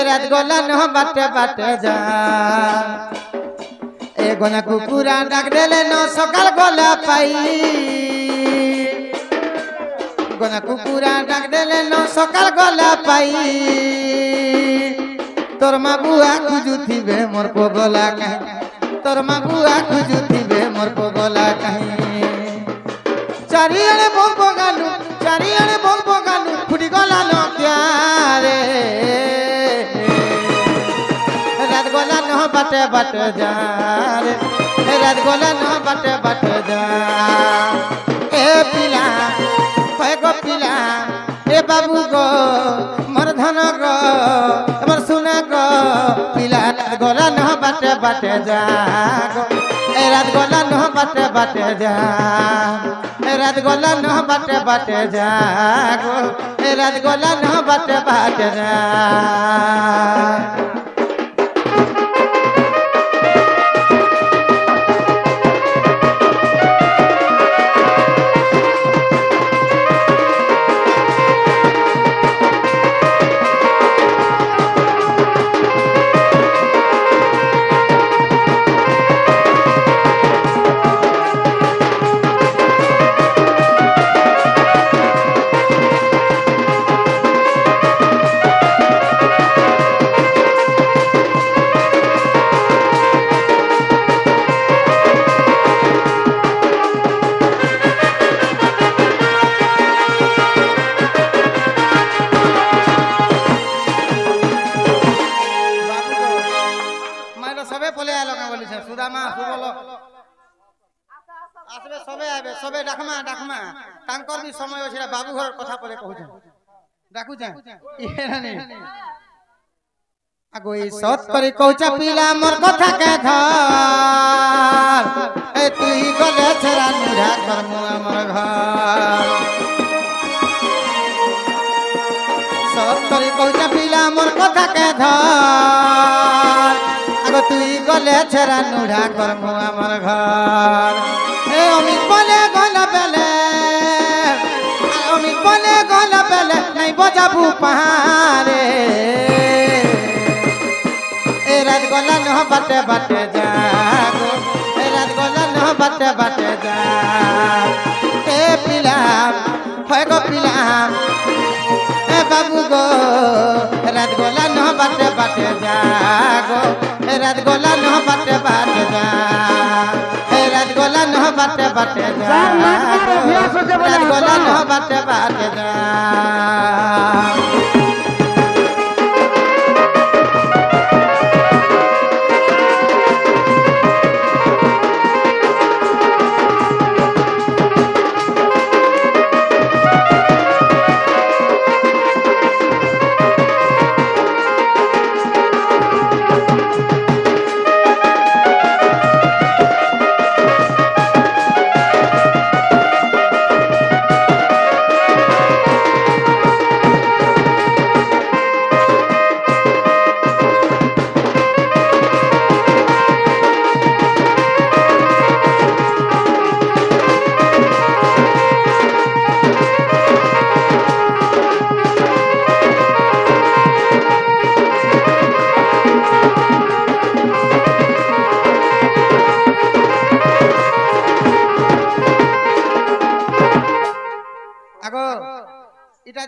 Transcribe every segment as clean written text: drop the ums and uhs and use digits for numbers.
रात गला न बाटे बाटे जा ए गोना कुकुरा डाक देले न सकाल गला पाई गोना कुकुरा डाक देले न सकाल गला पाई तोर मा बुआ खुजुथिबे मोर को गला कहीं तोर मा बुआ खुजुथिबे मोर को गला कहीं चारियाले बोग बगालू फुटी गला न क्या रे रात गला न बाटे बाटे जा रे रात गला न बाटे बाटे जा ए पिला कय गो पिला ए बाबू गो मोर धन गो मोर सुना गो पिला रात गला न बाटे बाटे जा गो ए रात गला न बाटे बाटे जा ए रात गला न बाटे बाटे जा गो ए रात गला न बाटे बाटे जा समय अच्छे बाबू घर कथा पर डाकू आगो सत करी कौचा पिला मोर कथा के धर ए तुई गले छरा नुढ़ा कर मुआ मोर घर सत करी कौचा पिला मोर कथा के धर आगो तुई गले छरा नुढ़ा कर मुआ मोर घर ए अमित बोले गला बेले बोले गला बेले नहीं बजाबू पहाड़े ए रात गला न बाटे बाटे जा ए रात गला न बाटे बाटे जा ए पिला होय गो पिला ए बाबू गो रात गला न बाटे बाटे जा ए रात गला न बाटे बाटे जा ए रात गला न बाटे बाटे जा रात गला न बाटे बाटे जा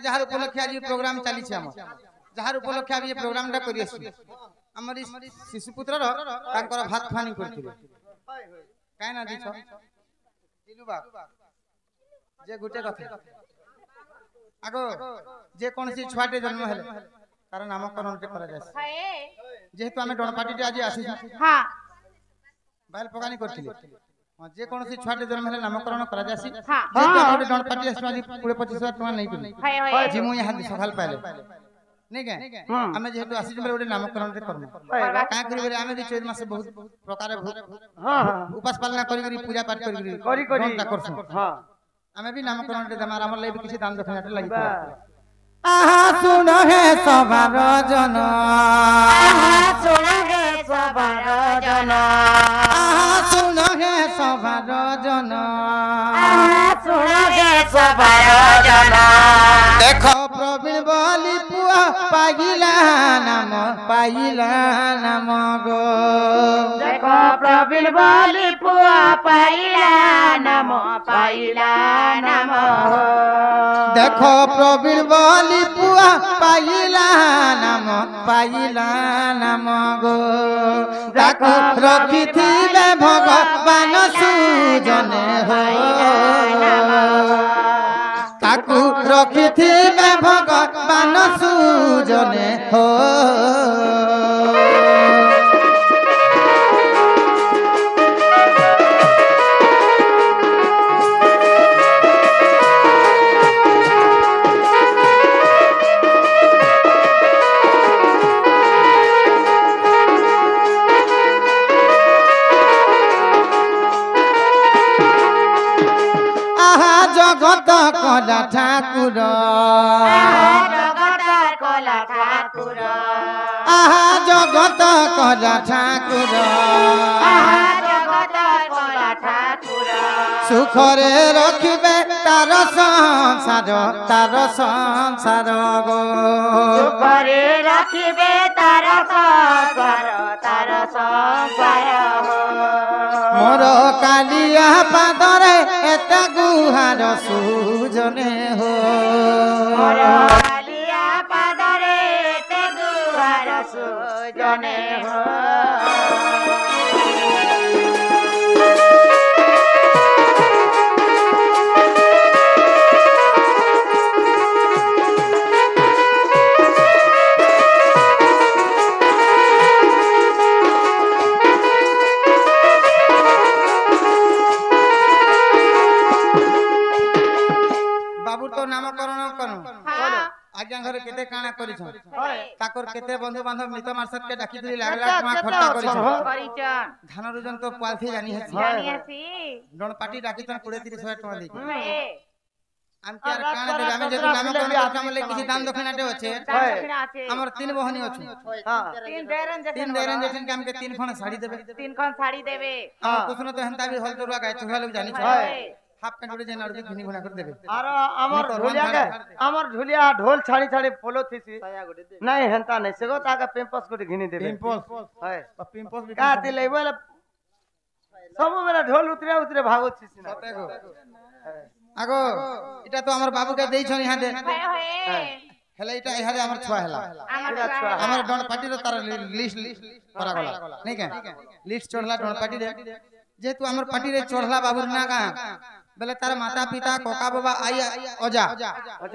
जहार उपलक्षे आज प्रोग्राम चली जहार उपलक्षे आज प्रोग्राम करी शिशुपुत्र भात फानी कहीं ना दीछ जे गोटे कथा आगो जे कौन सी छुआटे जन्म है तार नामकरण जेहेतु आम डणपाटी आज आसी बाइल पकानी कर जे कौन सी छुआटे जन्म है नामकरण करा जासी जेहेतु डणपाटी आसी आज 20-25,000 टका नहीं पड़ी जिमु यहाँ सकाल पाले नहीं क्या आम जेहेतु आसी गोटे नामकरण करमु क्या करें आम भी 14 मास बहुत प्रकार उपास पालना करी पूजा पाठ करी आम भी नामकरण देमा आम लगे किसी दान दक्षिणा लगी आहा सुन हे सभार जन आहा सुन हे सभार जन आहा सुन हे सभार जन आहा सुन हे सभार जन देख प्रवीण बलि पुआ पागिला नाम पाइला नाम गो देखो प्रवीण बोली पुआ पाइला नाम देखो प्रवीण बोली पुआ पाइला नाम गो ताको रखी थिले भगवान सुजने हो ताकू रखी थिले भगवान सुजने हो जगत कला ठाकुर आहा जगत कला ठाकुर सुखरे रखिबे तार संसार गो सुखरे रखिबे तार संसार मोर कालिया पादरे एता गुहार सुजने हो मोर कालिया पादरे एता गुहार सुजने हो आज्ञा घर केते काना करिछ ताकर केते बंधु बांधव मित मार्सत के डाकी दिली लागला टमा खर्चा करिछ धान रुजन तो पालथी जानी हसी डण पार्टी डाकी तन 20-30 टका दे हम के काना दे हमें जेतु नामकरण काम ले किछि दान दक्षिणाटे अछि हमर 3 बहनी अछि तीन देरन जेठन काम के 3 खण साड़ी देबे हम कुछन तो हंता भी हल तोरा गाय चुरा लोग जानी छ हाफ पेंट उड़े जे नाड़ घिनी घुना कर देबे आरो हमर झुलिया ढोल छाड़ी छाड़ी पोलो थिसी नहीं हंता नहीं सेगो ताका पेम्पस कोटी घिनी देबे पिंपल्स का ति लेबे सब बेला ढोल उतरे भागो थिसी ना आगो इटा तो हमर बाबू के देई छन यहां दे हेला इटा इहारे हमर छुआ हेला हमर डण पार्टी रो तार लिस्ट करा गला नहीं के लिस्ट चढ़ला डण पार्टी रे जेतु हमर पार्टी रे चढ़ला बाबू ना का बेले तार माता पिता कोका बाबा आई अजा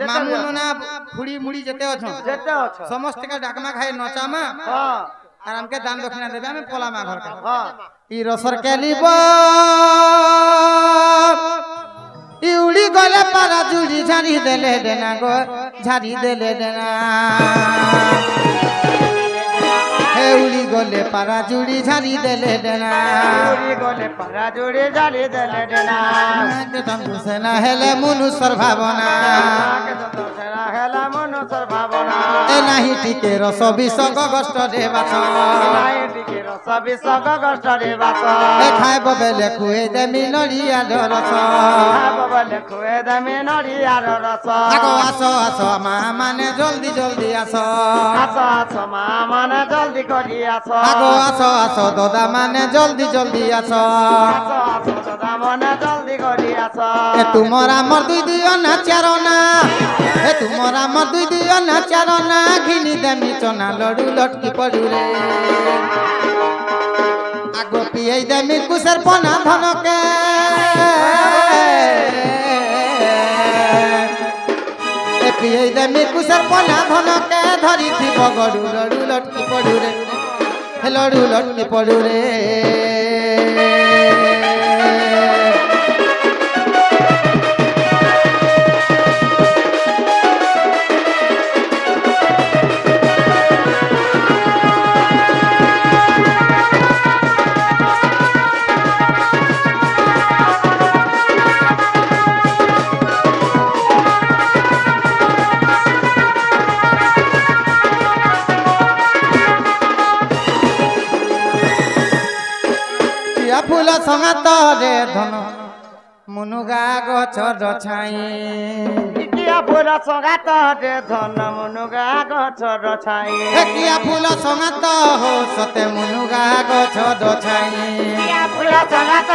मामू ना फुड़ी मुड़ी जेते अछो समस्त के डाकमा खाए नचामा और हमके दान दक्षिणा देबे हम पोला मा घर के ई रसर के लिबो इउड़ी गले पारा जुड़ी झाड़ी देले देना गो झाड़ी देले देना उड़ी गले पारा जुड़ी झाड़ी देले देना उड़ी गले पारा जुड़ी झाड़ी देले देना के तंदु सेना हेले मनुष्य भावना के तंदु सेना हेले मनुष्य भावना ए नाही टिके रस विषक कष्ट देबास नाही टिके रस विषक कष्ट देबास ए खाय बबेले खुए दे मिनरिया रस खाय बबेले खुए दे मिनरिया रस आगो आसो आसो मा माने जल्दी जल्दी आसो आसो मा माने जल्दी आगो आसो आसो दादा माने जल्दी जल्दी आसो दादा माने जल्दी करी आसो ए तुमरा मर दुई दियो ना चारना ए तुमरा मर दुई दियो ना चारना घिनी देमी चना लडू लटकी पड़ू रे आगो पिए देमी कुसर पना धनके ए पिए देमी कुसर पना धनके धरी थी बगडू लडू लटकी पड़ू रे लडू लटकी पड़ू रे फूल संगात रे धन मुनुगा गछर छाई किया ফুল সঙ্গাত রে ধন মুনুগা গছর ছাই কিয়া ফুল সঙ্গাত হো সতে মুনুগা গছ দছাই কিয়া ফুল সঙ্গাত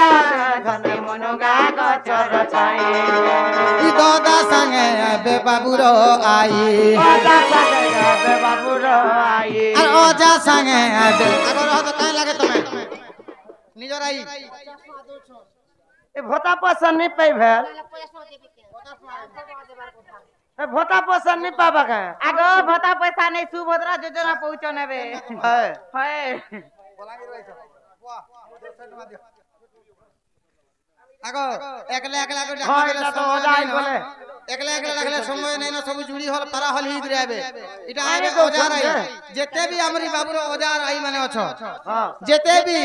ধন মুনুগা গছর ছাই ই দাদা সঙ্গে আবে বাবুর আই অজা সঙ্গে আবে বাবুর আই আর অজা সঙ্গে আবে আগর হত কাই লাগে তুমি নিজর আই এ ভোতা পছন্দ নি পাই ভেল এ ভোতা পছন্দ নি পাবা কা আগো ভতা পয়সা নেই সুভদ্রা যোজনা পৌঁছ নেবে হয় হয় আগো একলা একলা করে হয় এটা তো ওজাই বলে একলা একলা লাগলে সময় নাই না সব জুড়ি হল পারা হল হিদ রেবে এটা আইবে তো ওজার আই বুঝে। যেতে বি আমরি বাবুর ওজার আই মানে অছ হ্যাঁ যেতে বি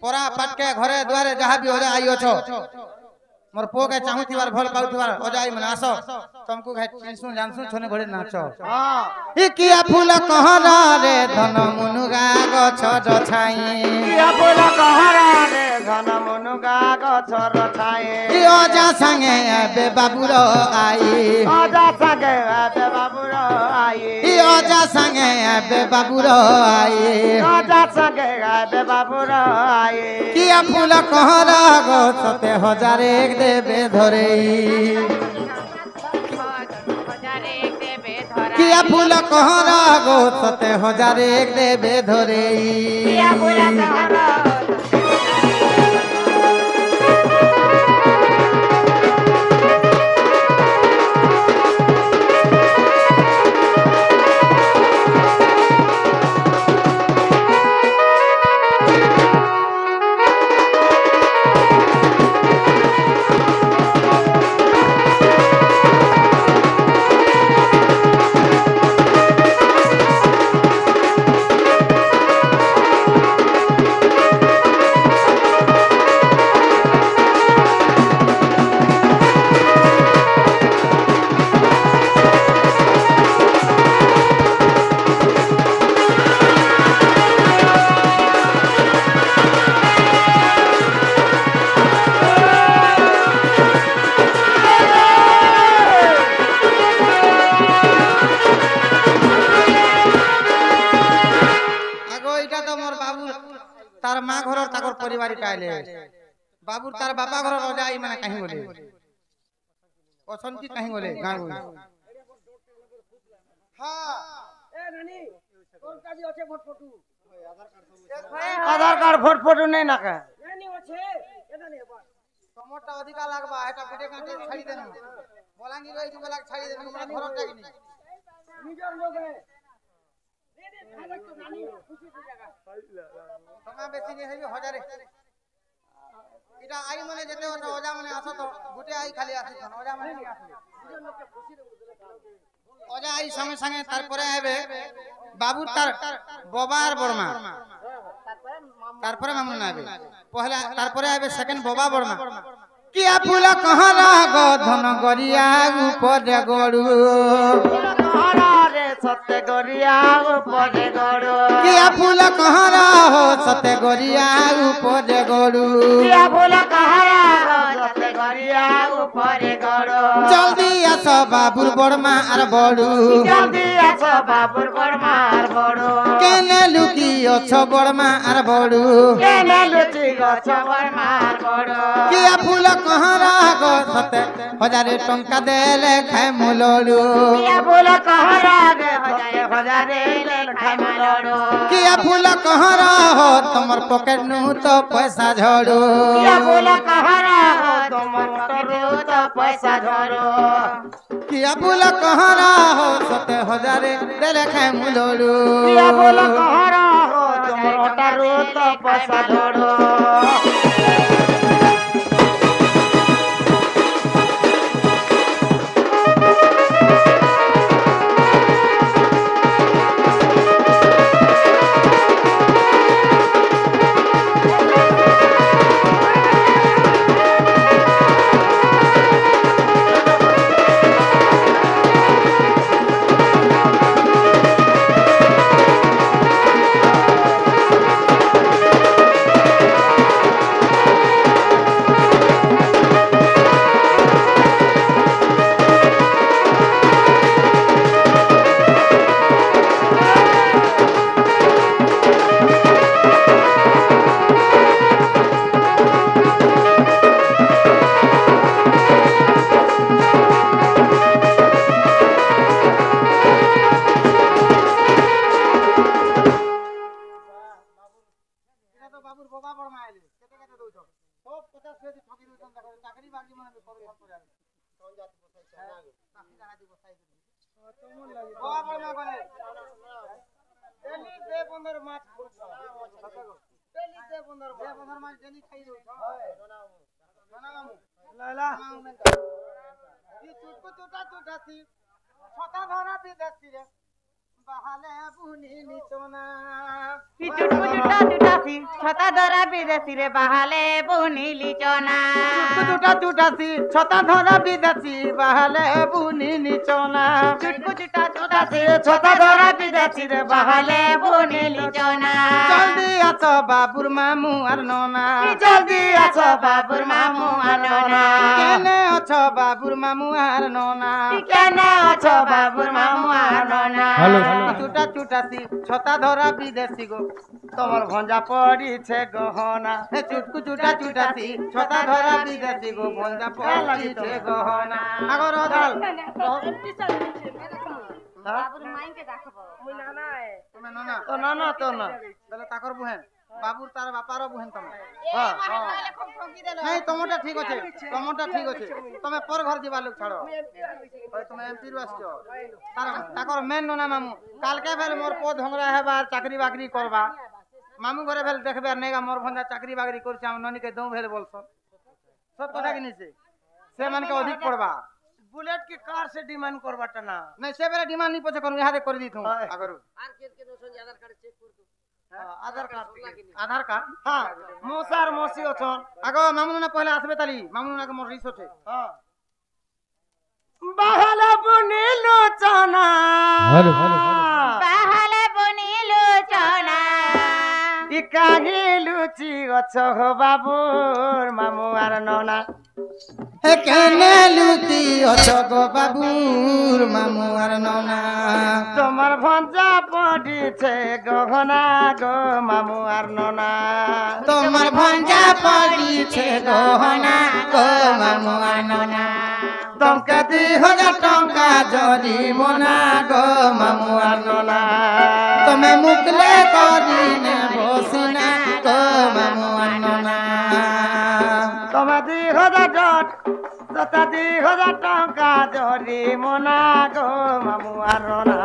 পরা পাটকে ঘরে দুয়ারে যাহা বি ওজা আই অছ মোর পোকে চাহুতিবার ভাল পাউতিবার ওজা আই মানে আস तुमको टेंशन जानसु छने घरे नाच হ্যাঁ ই কিয়া ফুল कहरा रे धन मुनुगा गछ दछाई কিয়া ফুল कहरा রে ধন মুনুগা গছর ছাই ই অজা সঙ্গে আবে বাবুর আই অজা সঙ্গে আবে বাবুর আই ই অজা সঙ্গে আবে বাবুর আই অজা সঙ্গে আবে বাবুর আই কিয়া ফুল कहरा গো সতে হাজারে দেবে ধরে কিয়া ফুল कहरा গো সতে হাজারে দেবে ধরে কিয়া ফুল সঙ্গাত तार माँ घर और ताकर परिवार काले बाबू तार बापा घर रोजा आई माने कहीं बोले पसंद की कहीं बोले गाँव हाँ आधार कार्ड भोट फोटो नहीं ना का टमाटा अधिका लागबा এটা পেটে কাটে ছাড়ি দেন বলাঙ্গি রই দুবে লাগ ছাড়ি দেন মানে ঘর টাকি নি নিজের লোকে তোমা বেশি নি হইবে হাজারে এটা আই মানে যেতে হতো ওজা মানে আসো তো গুটে আই খালি আসি ওজা মানে নি আসলে নিজের লোকে খুশি ওজা আই সঙ্গে সঙ্গে তারপরে আইবে বাবু তার বাবার বর্মা তারপরে মামুন আইবে পহলা তারপরে আইবে সেকেন্ড বাবা বর্মা কিয়া ফুল कहरा গো ধন গরিয়া উপরে গড়ু कहरा रे सत्य गरिया उपरे गड़ो किया फूल कहरा हो सत्य गरिया उपरे गड़ू किया फूल कहरा हो सत्य गरिया उपरे गड़ो जल्दी आस बाबुर बड़मा आर बड़ू जल्दी आस बाबुर बड़मा आर बड़ू केने लुकी अछ बड़मा आर बड़ू केने लुकी अछ बड़मा आर बड़ू किया फूल कहरा गो सत्य हजारे टंका देले खाए मुलड़ू किया फूल कहरा गे हजारे हजारे ले खाए मुलड़ू किया फूल कहरा हो तुमर पॉकेट नु तो पैसा झड़ू किया फूल कहरा हो तुमर पॉकेट नु तो पैसा झड़ू किया फूल कहरा हो सत्य हजारे देले खाए मुलड़ू किया फूल कहरा हो तुमर ओटारू तो पैसा झड़ू মাইলে কেতে কেতে দউছ সব 50 টাকা ঠকি দউছ দেখো চাকরি বাকরি মানে করে সব করে কোন জাতি বসাইছে না গো চাকরি জাতি বসাইছে তোমন লাগি ও বড় মা বলে ডেলি দে 15 মাছ ডেলি দে 15 মাছ ডেলি খাই দউছ নানামু লালা ই চুটকু চুটাছি ছটা ধরা বিদেশি রে বাহালে বুনি নিচনা কি চুটকু চুটাছি ছটা ধরা বিদেশি রে বাহালে বুনি লিচনা চুটকু চুটাছি ছটা ধরা বিদেশি বাহালে বুনি নিচনা চুটকু চুটাছি ছটা ধরা বিদেশি রে বাহালে বুনি লিচনা জলদি আছো বাবুর মামু আর ননা জলদি আছো বাবুর মামু আর ননা কেনে আছো বাবুর মামু আর ননা কেন আছো বাবুর মামু আর ননা চুটাছি ছটা ধরা বিদেশি গো তোমার ভঞ্জা পড়িছে গহনা চুটকু চুটাছি ছটা ধরা বিদেশি গো ভঞ্জা পড়িছে গহনা আগর দাল বাবুর মাইকে রাখবো তুমি ননা তো না তো না তাহলে তাকর বুহেন বাবুর তার বাপার বুহেন তুমি হ্যাঁ নাই তোমারটা ঠিক আছে তুমি পর ঘর দিবা লোক ছাড়ো ওই তুমি এমপি রু আসছো তাকর মেন ননা মামু কালকে ফের মোর পো ধংরা হেবার চাকরি বাকরি করবা মামু ঘরে ফের দেখবে আর নেগা মোর ভঞ্জা চাকরি বাকরি করছে আমি ননিকে দৌ ফের বলছো সব কথা কিনিছে সে মানকে অধিক পড়বা বুলেট की कार से डिमांड करबाटा ना নাই সে বেলা ডিমান্ড নি পছে করু ইহাদে করে দিতু আগরু আধার কার্ড हां मोसार मोसी अछन আগো মামু না পহলে আসবে তালি মামু না মোর রিস ওঠে हां বাহালা বুনিলো চনা বাহালে বুনি লিচনা ই কাহি লুচি গছ হো বাবুর মামু আর ননা হে কেনে লুতি অছো গো বাবুর মামু আর ননা তোমার ভঞ্জা পড়িছে গহনা গো মামু আর ননা তোমার ভঞ্জা পড়িছে গহনা গো মামু আর ননা টঙ্কা 2000 টঙ্কা জরিমানা গো মামু আর ননা তুমি মুকলে করি নে বসিনা গো মামু আর ননা তোমার 2000 ডট তথা 2000 টঙ্কা জরিমানা গো মামু আর ননা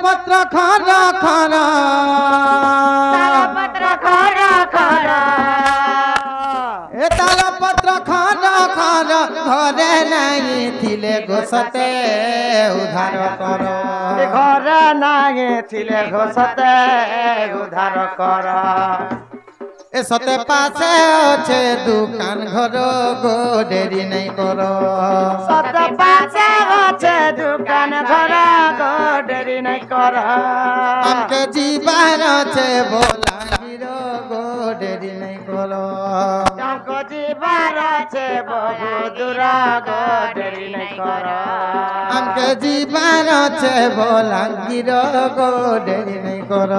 পত্র খরা খরা তালপত্র খরা খরা এ তালপত্র খরা খরা ঘরে নাই থিলে গোসতে উদ্ধার কর ঘরে নাগে ছিলে ঘোষতে উদ্ধার কর এ সতে পাশে আছে দোকান ঘর গো দেরি নাই কর সত পাশে আছে দোকান ঘর গো দেরি নাই কর আমকে জীবার আছে বলাঙ্গির গো দেরি নাই কর তাঙ্ক জীবার আছে বহু দূর গো দেরি নাই কর আমকে জীবার আছে বলাঙ্গির গো দেরি নাই কর